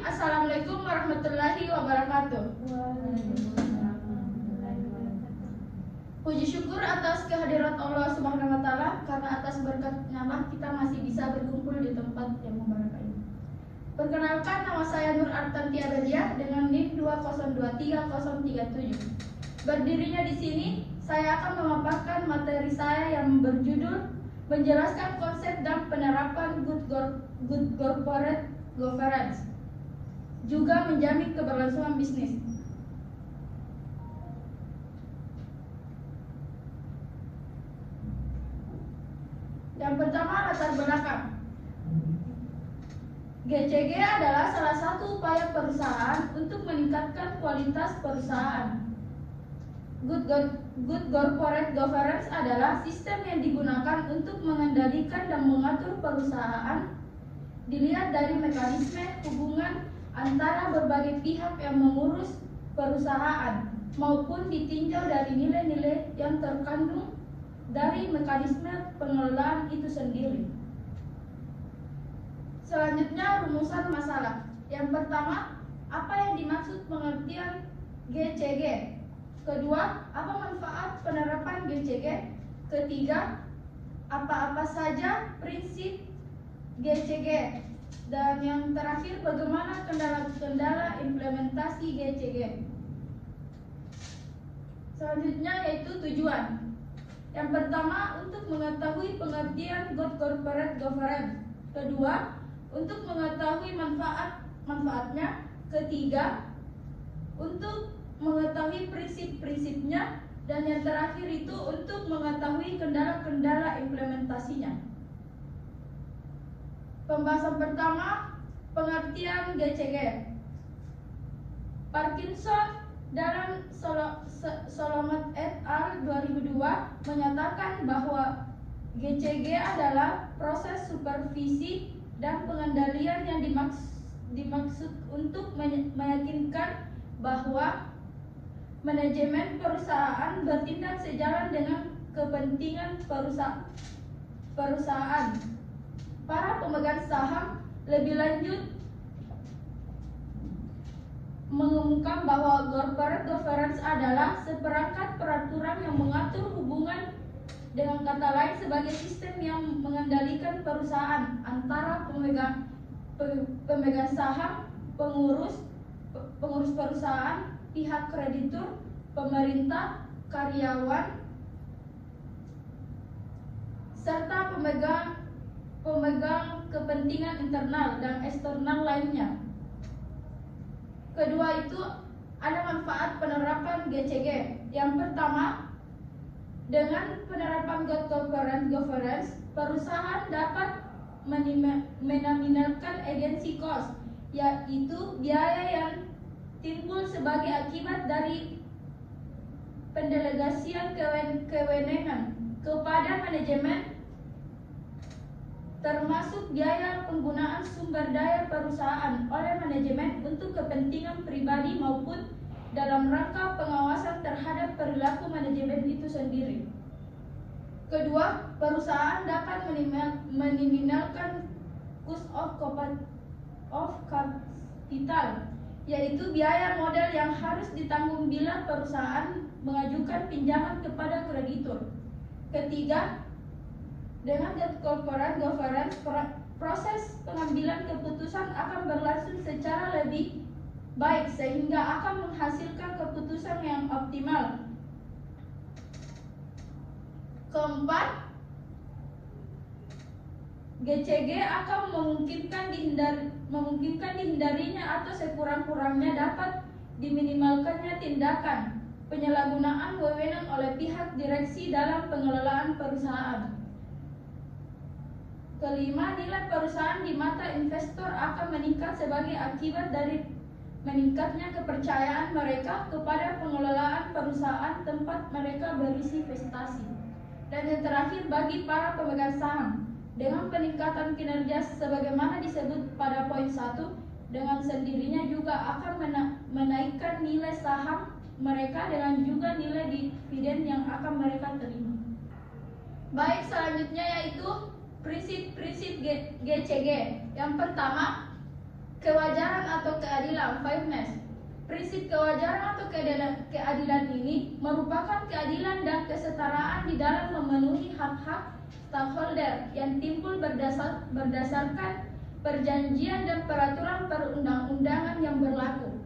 Assalamualaikum warahmatullahi wabarakatuh. Puji syukur atas kehadirat Allah Subhanahu wa Ta'ala, karena atas berkat-Nya kita masih bisa berkumpul di tempat yang mubarak ini. Perkenalkan, nama saya Nur Artanti Abedia dengan NIM 2023037. Berdirinya di sini, saya akan memaparkan materi saya yang berjudul menjelaskan konsep dan penerapan good corporate governance, juga menjamin keberlangsungan bisnis. Yang pertama, latar belakang. GCG adalah salah satu upaya perusahaan untuk meningkatkan kualitas perusahaan. Good corporate governance adalah sistem yang digunakan untuk mengendalikan dan mengatur perusahaan. Dilihat dari mekanisme hubungan antara berbagai pihak yang mengurus perusahaan, maupun ditinjau dari nilai-nilai yang terkandung dari mekanisme pengelolaan itu sendiri. Selanjutnya, rumusan masalah. Yang pertama, apa yang dimaksud pengertian GCG? Kedua, apa manfaat penerapan GCG? Ketiga, apa-apa saja prinsip GCG? Dan yang terakhir, bagaimana kendala-kendala implementasi GCG? Selanjutnya yaitu tujuan. Yang pertama, untuk mengetahui pengertian good corporate governance. Kedua, untuk mengetahui manfaatnya. Ketiga, untuk mengetahui prinsip-prinsipnya. Dan yang terakhir itu untuk mengetahui kendala-kendala implementasinya. Pembahasan pertama, pengertian GCG. Parkinson dalam Solomon et al. 2002 menyatakan bahwa GCG adalah proses supervisi dan pengendalian yang dimaksud untuk meyakinkan bahwa manajemen perusahaan bertindak sejalan dengan kepentingan perusahaan. Para pemegang saham lebih lanjut mengumumkan bahwa corporate governance adalah seperangkat peraturan yang mengatur hubungan, dengan kata lain sebagai sistem yang mengendalikan perusahaan antara pemegang saham, pengurus perusahaan, pihak kreditur, pemerintah, karyawan, serta pemegang kepentingan internal dan eksternal lainnya. Kedua itu ada manfaat penerapan GCG. Yang pertama, dengan penerapan good corporate governance, perusahaan dapat menominalkan agency cost, yaitu biaya yang timbul sebagai akibat dari pendelegasian kewenangan kepada manajemen, termasuk biaya penggunaan sumber daya perusahaan oleh manajemen untuk kepentingan pribadi maupun dalam rangka pengawasan terhadap perilaku manajemen itu sendiri. Kedua, perusahaan dapat meminimalkan cost of capital, yaitu biaya modal yang harus ditanggung bila perusahaan mengajukan pinjaman kepada kreditur. Ketiga, dengan corporate governance, proses pengambilan keputusan akan berlangsung secara lebih baik sehingga akan menghasilkan keputusan yang optimal. Keempat, GCG akan memungkinkan dihindarinya atau sekurang-kurangnya dapat diminimalkannya tindakan penyalahgunaan wewenang oleh pihak direksi dalam pengelolaan perusahaan. Kelima, nilai perusahaan di mata investor akan meningkat sebagai akibat dari meningkatnya kepercayaan mereka kepada pengelolaan perusahaan tempat mereka berisi investasi. Dan yang terakhir, bagi para pemegang saham, dengan peningkatan kinerja sebagaimana disebut pada poin 1, dengan sendirinya juga akan menaikkan nilai saham mereka dengan juga nilai dividen yang akan mereka terima. Baik, selanjutnya yaitu prinsip-prinsip GCG. Yang pertama, kewajaran atau keadilan, fairness. Prinsip kewajaran atau keadilan ini merupakan keadilan dan kesetaraan di dalam memenuhi hak-hak stakeholder yang timbul berdasarkan perjanjian dan peraturan perundang-undangan yang berlaku.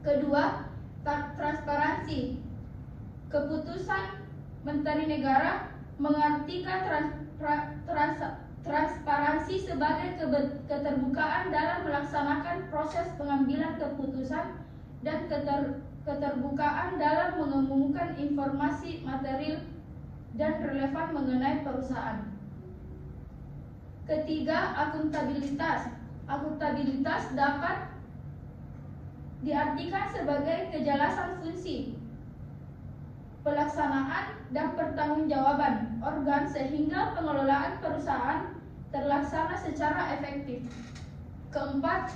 Kedua, transparansi. Keputusan Menteri Negara mengartikan transparansi sebagai keterbukaan dalam melaksanakan proses pengambilan keputusan dan keterbukaan dalam mengumumkan informasi material dan relevan mengenai perusahaan. Ketiga, akuntabilitas. Akuntabilitas dapat diartikan sebagai kejelasan fungsi, pelaksanaan dan pertanggungjawaban organ sehingga pengelolaan perusahaan terlaksana secara efektif. Keempat,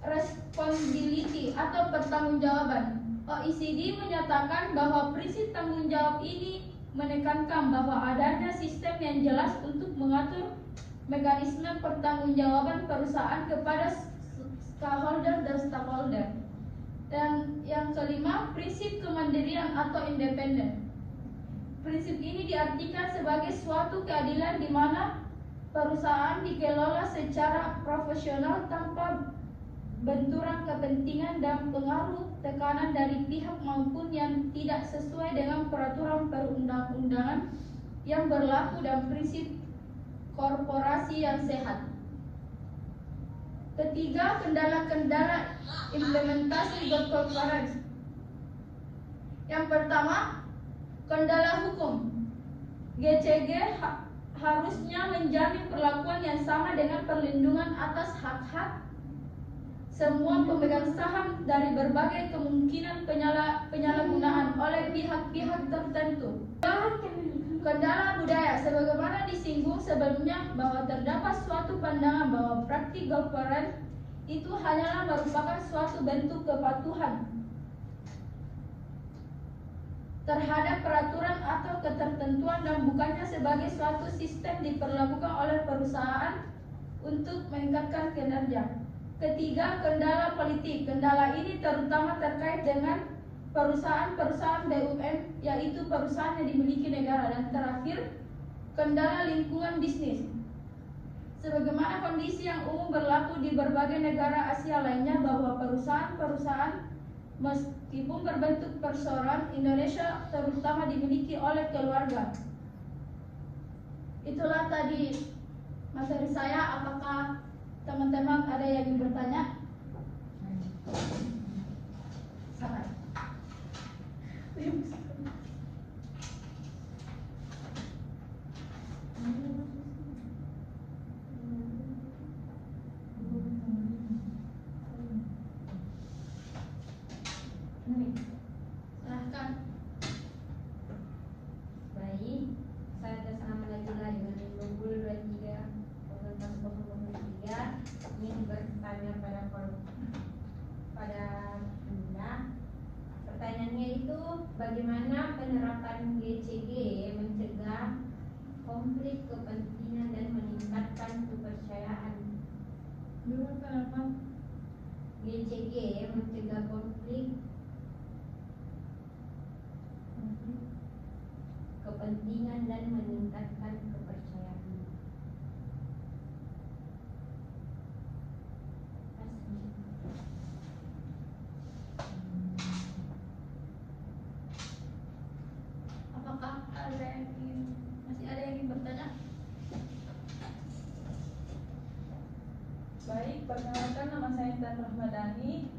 responsibility atau pertanggungjawaban. OECD menyatakan bahwa prinsip tanggung jawab ini menekankan bahwa adanya sistem yang jelas untuk mengatur mekanisme pertanggungjawaban perusahaan kepada stakeholder dan stakeholder. Dan yang kelima, prinsip kemandirian atau independen. Prinsip ini diartikan sebagai suatu keadilan di mana perusahaan dikelola secara profesional tanpa benturan kepentingan dan pengaruh tekanan dari pihak maupun yang tidak sesuai dengan peraturan perundang-undangan yang berlaku dan prinsip korporasi yang sehat. Ketiga, kendala-kendala implementasi good governance. Yang pertama, kendala hukum. GCG harusnya menjamin perlakuan yang sama dengan perlindungan atas hak-hak semua pemegang saham dari berbagai kemungkinan penyalahgunaan oleh pihak-pihak tertentu. Kendala budaya, sebagaimana disinggung sebelumnya bahwa terdapat suatu pandangan bahwa praktik governance itu hanyalah merupakan suatu bentuk kepatuhan terhadap peraturan atau ketertentuan dan bukannya sebagai suatu sistem diperlakukan oleh perusahaan untuk meningkatkan kinerja. Ketiga, kendala politik. Kendala ini terutama terkait dengan perusahaan-perusahaan BUMN, yaitu perusahaan yang dimiliki negara. Dan terakhir, kendala lingkungan bisnis. Sebagaimana kondisi yang umum berlaku di berbagai negara Asia lainnya bahwa perusahaan-perusahaan meskipun berbentuk perseorangan, Indonesia terutama dimiliki oleh keluarga. Itulah tadi materi saya. Apakah teman-teman ada yang ingin bertanya? Sabar. Silahkan. Baik, saya atas nama Najila dengan 2023 ingin bertanya pada Bunda. Pertanyaannya itu, bagaimana penerapan GCG mencegah konflik kepentingan dan meningkatkan kepercayaan? Kenapa? GCG mencegah konflik kepentingan dan meningkatkan kepercayaan. Apakah masih ada yang ingin bertanya? Baik, perkenalkan nama saya Intan Rahmadani.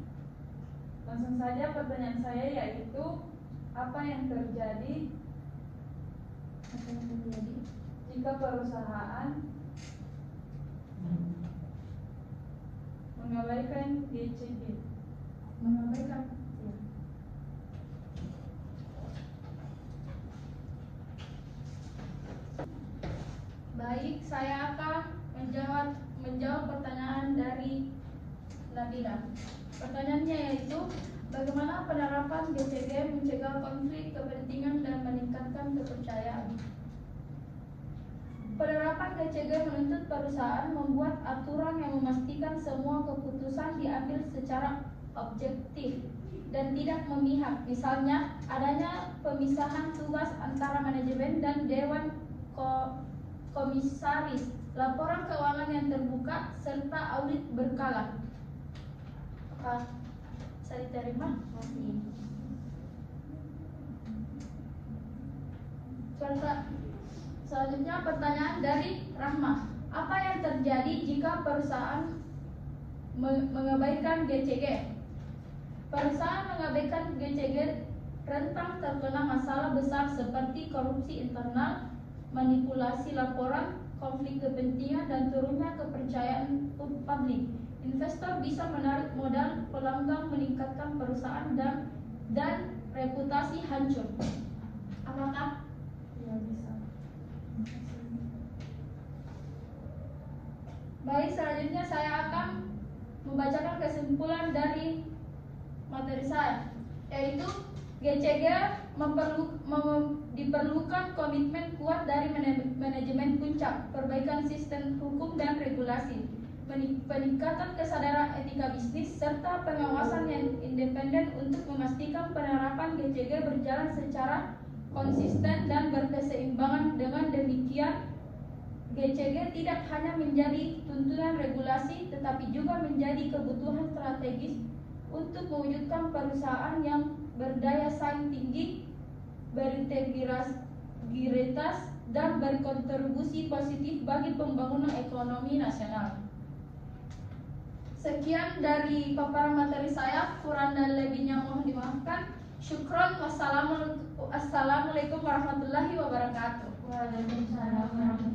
Langsung saja pertanyaan saya yaitu apa yang terjadi jika perusahaan mengabaikan GCG? Mengabaikan. Ya. Baik, saya akan menjawab pertanyaan dari Nabila. Pertanyaannya yaitu, bagaimana penerapan GCG mencegah konflik kepentingan dan meningkatkan kepercayaan? Penerapan GCG menuntut perusahaan membuat aturan yang memastikan semua keputusan diambil secara secara objektif dan tidak memihak. Misalnya, adanya pemisahan tugas antara manajemen dan dewan komisaris, laporan keuangan yang terbuka, serta audit berkala. Apakah saya diterima? Masih. Selanjutnya pertanyaan dari Rahma. Apa yang terjadi jika perusahaan mengabaikan GCG? Perusahaan mengabaikan GCG rentan terkena masalah besar seperti korupsi internal, manipulasi laporan, konflik kepentingan, dan turunnya kepercayaan publik. Investor bisa menarik modal, pelanggan meningkatkan perusahaan dan reputasi hancur. Apakah? Ya, bisa. Baik, selanjutnya saya akan membacakan kesimpulan dari materi saya, yaitu GCG diperlukan komitmen kuat dari manajemen puncak, perbaikan sistem hukum dan regulasi, peningkatan kesadaran etika bisnis, serta pengawasan yang independen untuk memastikan penerapan GCG berjalan secara konsisten dan berkeseimbangan. Dengan demikian, GCG tidak hanya menjadi tuntunan regulasi, tetapi juga menjadi kebutuhan strategis untuk mewujudkan perusahaan yang berdaya saing tinggi, berintegritas, dan berkontribusi positif bagi pembangunan ekonomi nasional. Sekian dari paparan materi saya, kurang dan lebihnya mohon dimaafkan. Syukron, wassalamualaikum warahmatullahi wabarakatuh. Waalaikumsalam warahmatullahi